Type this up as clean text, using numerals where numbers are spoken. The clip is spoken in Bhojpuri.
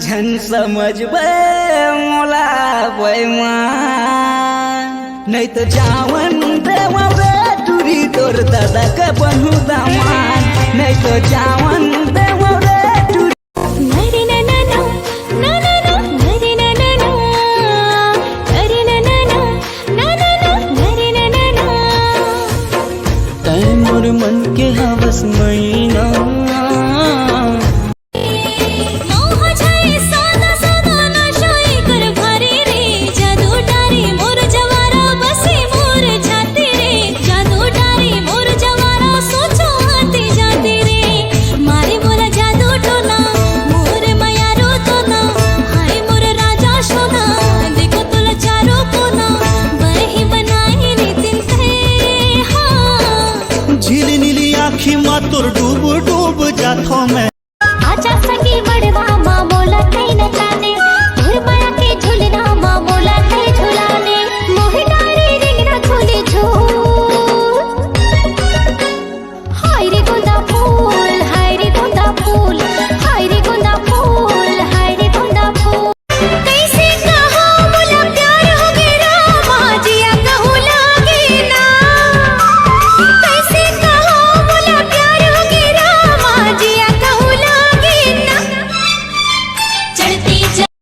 झन समझ मोला बेईमान नहीं तो जावन देवा रे टूरी तोर दादा के बनू दामान नहीं तो जावन देवा रे टूरी मोर मन के हवस महीना झील नीली आँखी मा तोर डूब डूब जाथो मैं आजा सखी मड़वा